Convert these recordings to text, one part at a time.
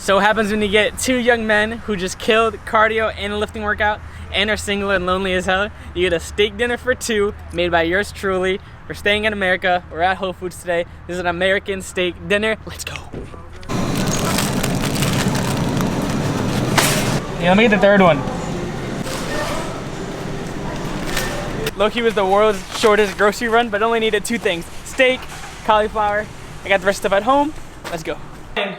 So it happens when you get two young men who just killed cardio and a lifting workout and are single and lonely as hell. You get a steak dinner for two made by yours truly. We're staying in America. We're at Whole Foods today. This is an American steak dinner. Let's go. Yeah, let me get the third one. Loki was the world's shortest grocery run, but only needed two things: steak, cauliflower. I got the rest of it at home. Let's go. And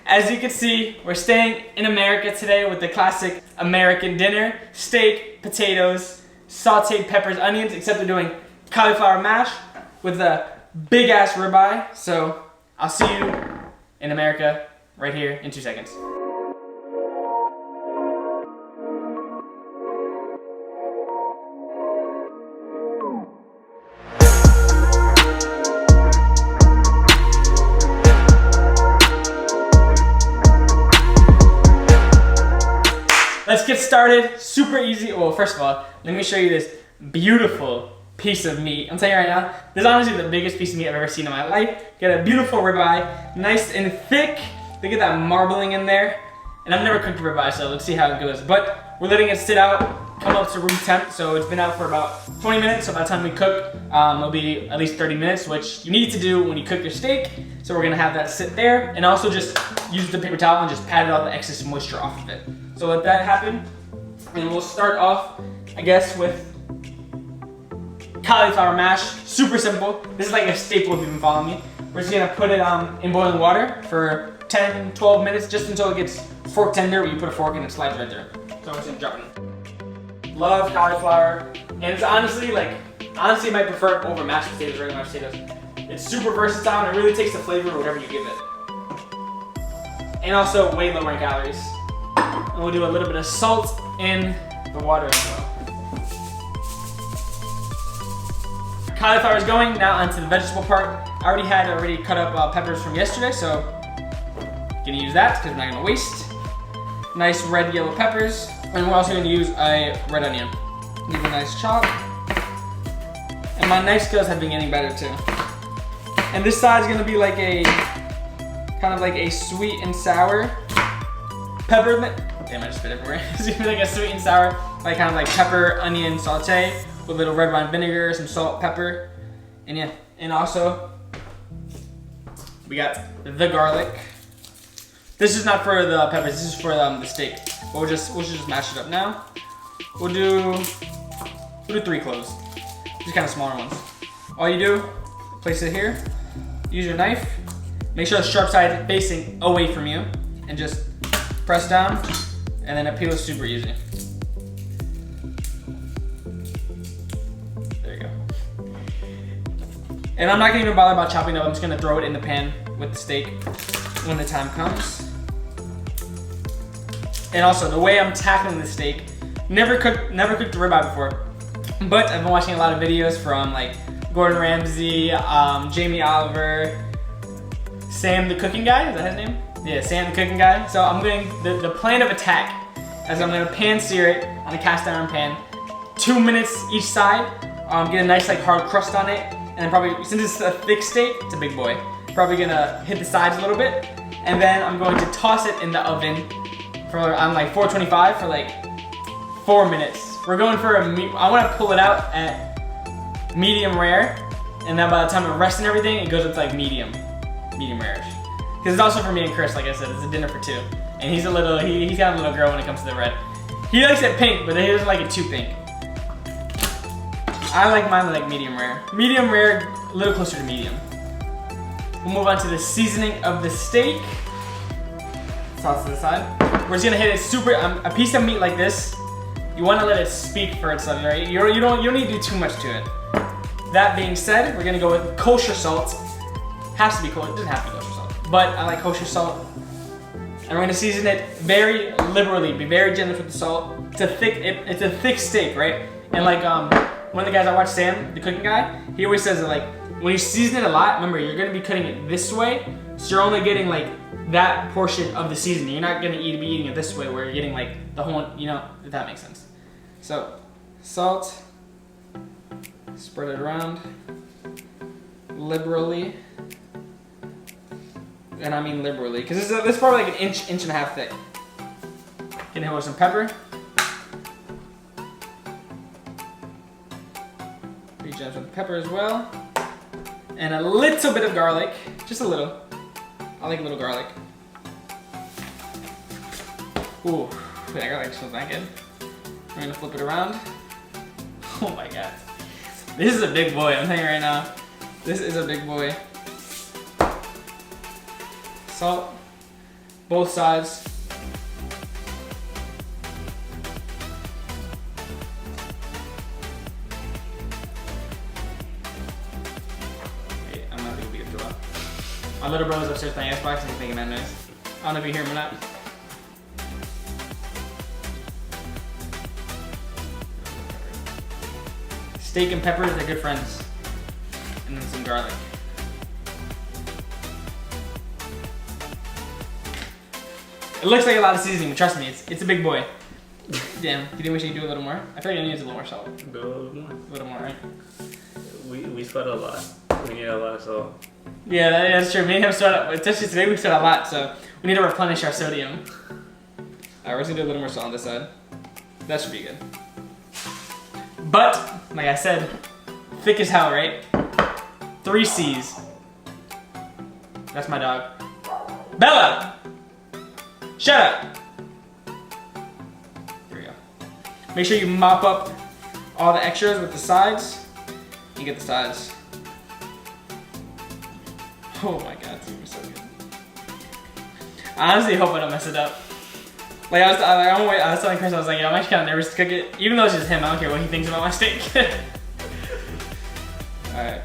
as you can see, we're staying in America today with the classic American dinner: steak, potatoes, sauteed peppers, onions, except we're doing cauliflower mash with a big ass ribeye. So I'll see you in America right here in 2 seconds. Let's get started. Super easy. Well, first of all, let me show you this beautiful piece of meat. I'm telling you right now, this is honestly the biggest piece of meat I've ever seen in my life. Got a beautiful ribeye, nice and thick. Look at that marbling in there. And I've never cooked a ribeye, so let's see how it goes. But we're letting it sit out, come up to room temp. So it's been out for about 20 minutes. So by the time we cook, it'll be at least 30 minutes, which you need to do when you cook your steak. So we're gonna have that sit there, and also just use the paper towel and just pat all the excess moisture off of it. So let that happen, and we'll start off, I guess, with cauliflower mash. Super simple. This is like a staple if you've been following me. We're just gonna put it in boiling water for 10, 12 minutes, just until it gets fork tender, where you put a fork and it slides right there. So I'm just gonna drop it in. Love cauliflower, and it's honestly, I might prefer it over mashed potatoes, regular mashed potatoes. It's super versatile, and it really takes the flavor of whatever you give it. And also way lower in calories. And we'll do a little bit of salt in the water as well. Cauliflower is going, now onto the vegetable part. I already cut up peppers from yesterday, so gonna use that because we're not gonna waste. Nice red yellow peppers, and we're also gonna use a red onion. Give it a nice chop. And my knife skills have been getting better too. And this side is gonna be like a kind of like a sweet and sour pepper. Damn, I just spit everywhere. It's gonna be like a sweet and sour, like kind of like pepper, onion saute with a little red wine vinegar, some salt, pepper, and yeah. And also, we got the garlic. This is not for the peppers. This is for the steak. But we'll just mash it up now. We'll do 3 cloves, just kind of smaller ones. All you do, place it here. Use your knife. Make sure the sharp side is facing away from you, and just press down. And then it peels super easy. There you go. And I'm not gonna even bother about chopping it up. I'm just gonna throw it in the pan with the steak when the time comes. And also, the way I'm tackling the steak, never cooked a ribeye before, but I've been watching a lot of videos from like Gordon Ramsay, Jamie Oliver, Sam the cooking guy, is that his name? Yeah, Sam the cooking guy. So I'm going, the plan of attack, as I'm gonna pan sear it on a cast iron pan, 2 minutes each side, get a nice like hard crust on it, and then probably, since it's a thick steak, it's a big boy, probably gonna hit the sides a little bit, and then I'm going to toss it in the oven on like 425 for like 4 minutes. We're going for I wanna pull it out at medium rare, and then by the time it rests and everything, it goes up to like medium rare-ish. Because it's also for me and Chris, like I said, it's a dinner for 2. And he's got a little girl when it comes to the red. He likes it pink, but he doesn't like it too pink. I like mine like medium rare. Medium rare, a little closer to medium. We'll move on to the seasoning of the steak. Toss to the side. We're just gonna hit it super, a piece of meat like this, you wanna let it speak for itself, right? You don't need to do too much to it. That being said, we're gonna go with kosher salt. Has to be kosher, it doesn't have to be kosher salt, but I like kosher salt. And we're gonna season it very liberally, be very generous with the salt. It's a thick steak, right? And like one of the guys I watch, Sam, the cooking guy, he always says that like, when you season it a lot, remember you're gonna be cutting it this way, so you're only getting like that portion of the seasoning. You're not gonna be eating it this way where you're getting like the whole, you know, if that makes sense. So, salt, spread it around liberally. And I mean liberally, because this is probably like an inch and a half thick. Gonna hit with some pepper. 3 gems with the pepper as well. And a little bit of garlic, just a little. I like a little garlic. Ooh, that garlic smells that good. We're gonna flip it around. Oh my god. This is a big boy, I'm telling you right now. This is a big boy. Salt, both sides. Wait, I'm not gonna be able to draw. My little brother's upstairs playing Xbox and he's making that noise. I don't know if you hear him or not. Steak and peppers are good friends. And then some garlic. It looks like a lot of seasoning, but trust me, it's a big boy. Damn, do you think we should do a little more? I feel like it needs a little more salt. Go a little more. A little more, right? We sweat a lot. We need a lot of salt. Yeah, that's true. Me and him sweat, especially today we sweat a lot, so we need to replenish our sodium. Alright, we're just gonna do a little more salt on this side. That should be good. But, like I said, thick as hell, right? 3 C's. That's my dog. Bella! Shut up! Here we go. Make sure you mop up all the extras with the sides. You get the sides. Oh my god, these are so good. I honestly hope I don't mess it up. Like I was telling Chris, I was like, yeah, I'm actually kind of nervous to cook it. Even though it's just him, I don't care what he thinks about my steak. Alright.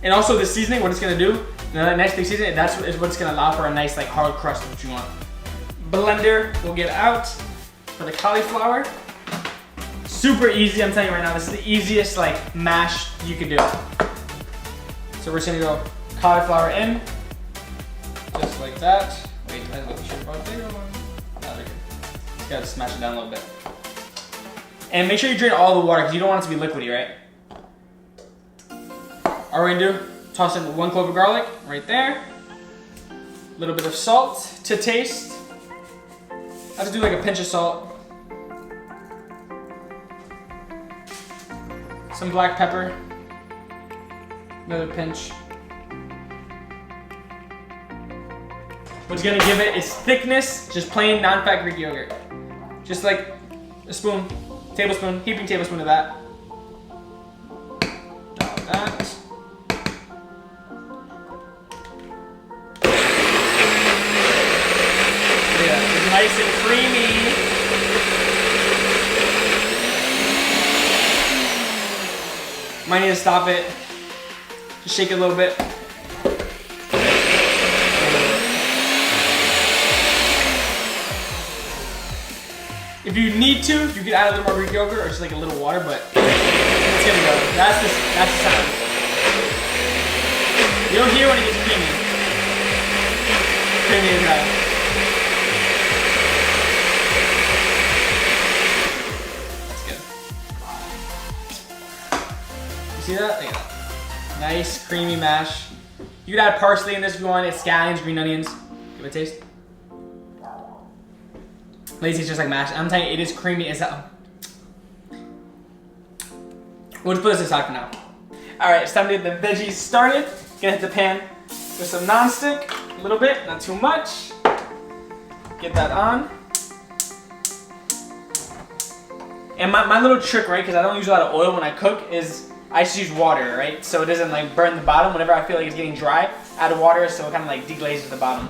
And also the seasoning, what it's gonna do, the next big seasoning, that's what's gonna allow for a nice like hard crust, what you want. Blender will get out for the cauliflower. Super easy, I'm telling you right now, this is the easiest like mash you could do. So we're just gonna go cauliflower in, just like that. Wait, I should have brought a bigger one. No, they're good. Just gotta smash it down a little bit. And make sure you drain all the water because you don't want it to be liquidy, right? All we're gonna do, toss in 1 clove of garlic right there. A little bit of salt to taste. I have to do like a pinch of salt. Some black pepper. Another pinch. What's gonna give it is thickness, just plain non-fat Greek yogurt. Just like a spoon, tablespoon, heaping tablespoon of that. Drop that. Yeah, it's nice and creamy. Might need to stop it. Just shake it a little bit. If you need to, you can add a little more Greek yogurt or just like a little water, but it's gonna go. That's the sound. You don't hear when it gets creamy. Creamy is that. That's good. You see that? Look at that. Nice creamy mash. You can add parsley in this if you want. It's scallions, green onions. Give it a taste. Lazy, just like mash. I'm telling you, it is creamy as hell. We'll just put this aside for now. All right, it's time to get the veggies started. Gonna hit the pan with some nonstick, a little bit, not too much. Get that on. And my little trick, right, because I don't use a lot of oil when I cook, is I just use water, right? So it doesn't like burn the bottom. Whenever I feel like it's getting dry, add water so it kind of like deglazes the bottom.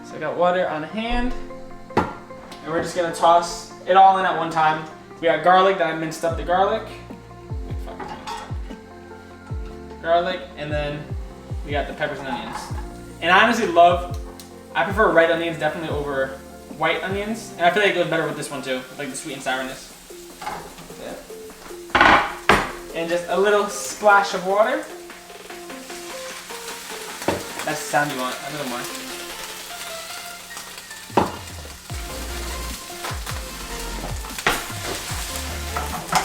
So I got water on hand, and we're just gonna toss it all in at one time. We got garlic that I minced up the garlic. Garlic, and then we got the peppers and onions. And I honestly I prefer red onions definitely over white onions. And I feel like it goes better with this one too, with like the sweet and sourness. Yeah. And just a little splash of water. That's the sound you want, a little more.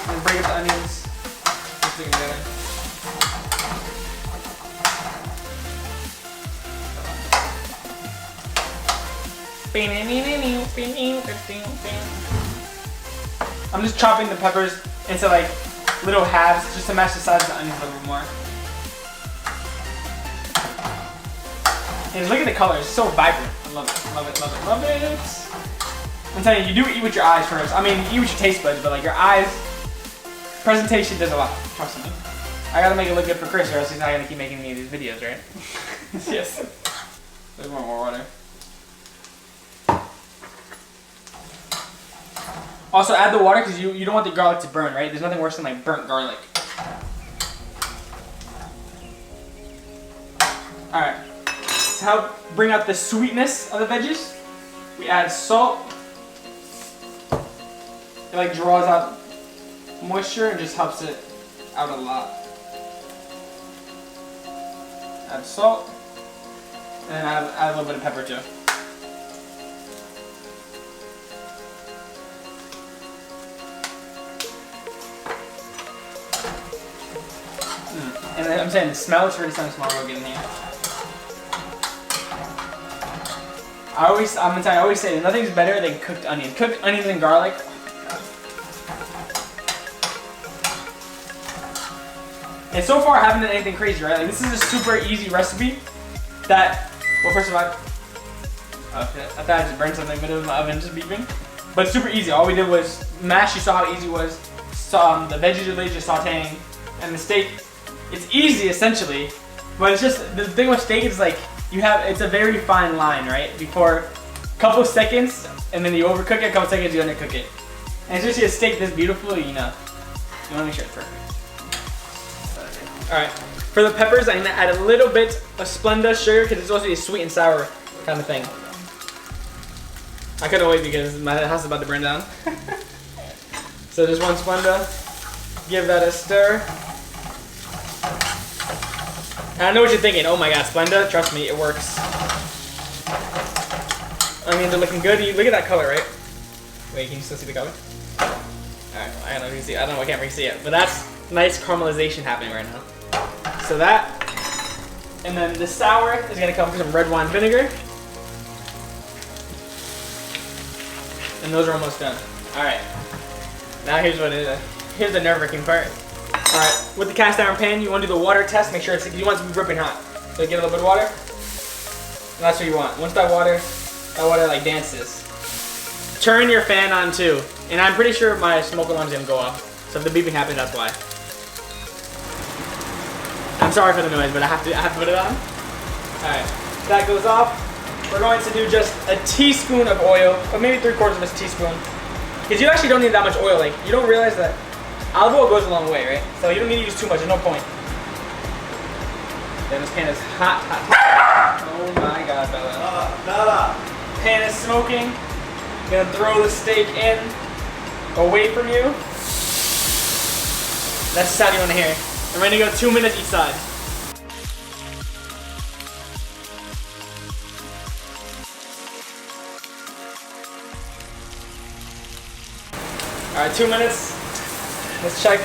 And break up the onions. Just stick them together. I'm just chopping the peppers into like little halves just to match the size of the onions a little more. And look at the color, it's so vibrant. I love it, love it, love it, love it. I'm telling you, you do eat with your eyes first. I mean, eat with your taste buds, but like your eyes, presentation does a lot, trust me. I gotta make it look good for Chris or else he's not gonna keep making me these videos, right? Yes. There's more water. Also add the water because you don't want the garlic to burn, right? There's nothing worse than like burnt garlic. Alright. To help bring out the sweetness of the veggies, we add salt. It like draws out moisture and just helps it out a lot. Add salt. And then add a little bit of pepper too. And then I'm saying the smell is really starting to smell real good in here. I'm gonna tell you, I always say nothing's better than cooked onion. Cooked onions and garlic. And so far I haven't done anything crazy, right? Like this is a super easy recipe that, well first of all, oh shit, I thought I just burned something in the middle of my oven just beeping. But it's super easy. All we did was mash, you saw how easy it was. So, the veggies are literally just sauteing. And the steak, it's easy essentially, but it's just, the thing with steak is like, it's a very fine line, right? Before a couple seconds, and then you overcook it, a couple seconds you undercook it. And especially a steak this beautiful, you wanna make sure it's perfect. Alright, for the peppers, I'm gonna add a little bit of Splenda sugar, because it's supposed to be a sweet and sour kind of thing. I couldn't wait because my house is about to burn down. So just one Splenda, give that a stir. And I know what you're thinking, oh my god, Splenda, trust me, it works. Onions are looking good. Look at that color, right? Wait, can you still see the color? Alright, I don't know if you can see it. I don't know, I can't really see it. But that's nice caramelization happening right now. So that, and then the sour is gonna come from some red wine vinegar. And those are almost done. Alright, now here's the nerve-wracking part. Alright, with the cast iron pan, you want to do the water test, make sure you want it to be ripping hot. So get a little bit of water, and that's what you want. Once that water like dances. Turn your fan on too, and I'm pretty sure my smoke alarm's gonna go off. So if the beeping happens, that's why. I'm sorry for the noise, but I have to put it on. Alright, that goes off. We're going to do just a teaspoon of oil, or maybe 3/4 of a teaspoon. Because you actually don't need that much oil. Like, you don't realize that olive oil goes a long way, right? So you don't need to use too much, there's no point. Then this pan is hot, hot, hot. Oh my god, Bella. Pan is smoking. I'm gonna throw the steak in, away from you. That's the sound you wanna hear. I'm ready to go 2 minutes each side. Alright, 2 minutes. Let's check.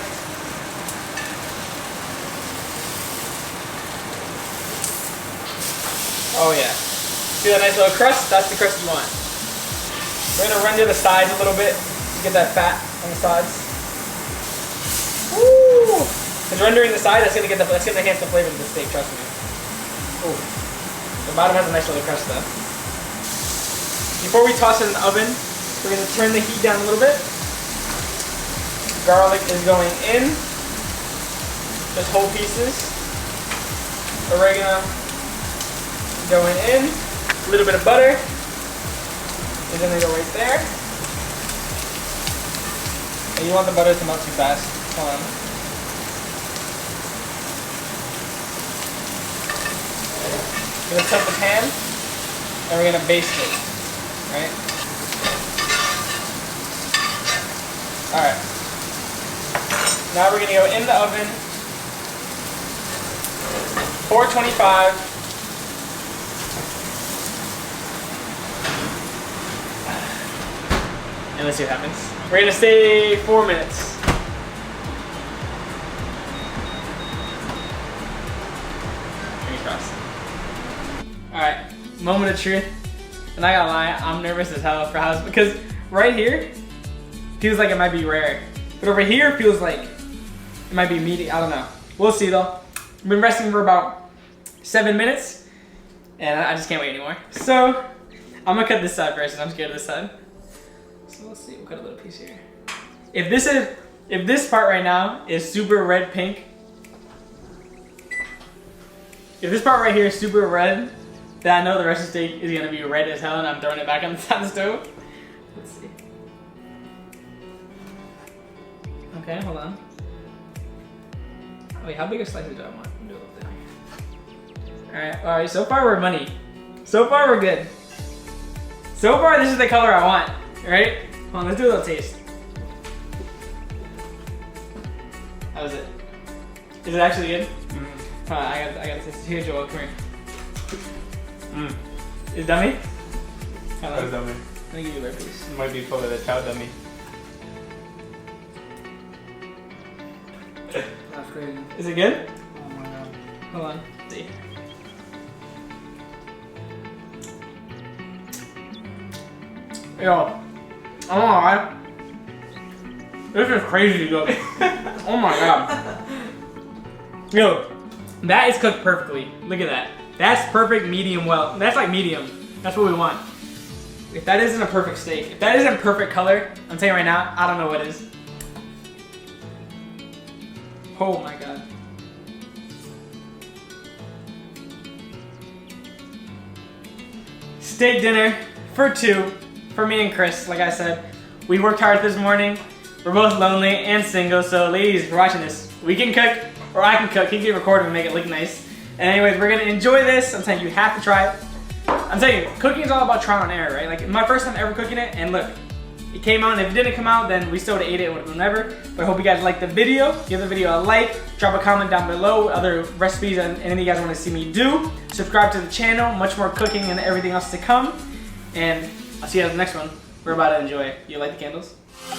Oh yeah. See that nice little crust? That's the crust you want. We're gonna render the sides a little bit to get that fat on the sides. Woo! Because rendering the side, that's gonna enhance the flavor of the steak, trust me. Ooh. The bottom has a nice little crust though. Before we toss it in the oven, we're gonna turn the heat down a little bit. Garlic is going in, just whole pieces. Oregano going in, a little bit of butter is gonna go right there. And you want the butter to melt too fast. Hold on. We're gonna tilt the pan and we're gonna baste it, right? All right. Now we're gonna go in the oven, 425. And let's see what happens. We're gonna stay 4 minutes. Fingers crossed. All right, moment of truth. I'm not gonna lie, I'm nervous as hell for house because right here feels like it might be rare, but over here feels like it might be medium. I don't know. We'll see though. I've been resting for about 7 minutes, and I just can't wait anymore. So I'm gonna cut this side first, and I'm scared of this side. So let's see. We'll cut a little piece here. If this part right now is super red pink, if this part right here is super red, then I know the rest of the steak is gonna be red as hell, and I'm throwing it back on the top of the stove. Let's see. Okay, hold on. Wait, how big a slice do I want? Do a little thing. All right. So far we're money. So far we're good. So far this is the color I want. All right. Hold on, let's do a little taste. How is it? Is it actually good? Mm. Hold on, I got this. Here, Joel, come here. Mm. Is it dummy? That's dummy. Let me give you a piece. It might be full of the chow dummy. That's crazy. Is it good? Oh my god. Hold on. Let's see. Yo, I'm gonna lie. This is crazy good. Oh my god. Yo, that is cooked perfectly. Look at that. That's perfect medium well. That's like medium. That's what we want. If that isn't a perfect steak, if that isn't perfect color, I'm telling you right now, I don't know what is. Oh my god. Steak dinner for two, for me and Chris. Like I said, we worked hard this morning. We're both lonely and single, so ladies, if you're watching this, we can cook, or I can cook. He can record and make it look nice. And anyways, we're gonna enjoy this. I'm telling you, you have to try it. I'm telling you, cooking is all about trial and error, right? Like my first time ever cooking it, and look, it came out, and if it didn't come out, then we still would have ate it whatever. But I hope you guys liked the video. Give the video a like, drop a comment down below, other recipes and anything you guys want to see me do. Subscribe to the channel, much more cooking and everything else to come. And I'll see you guys in the next one. We're about to enjoy it. You like the candles? Yeah.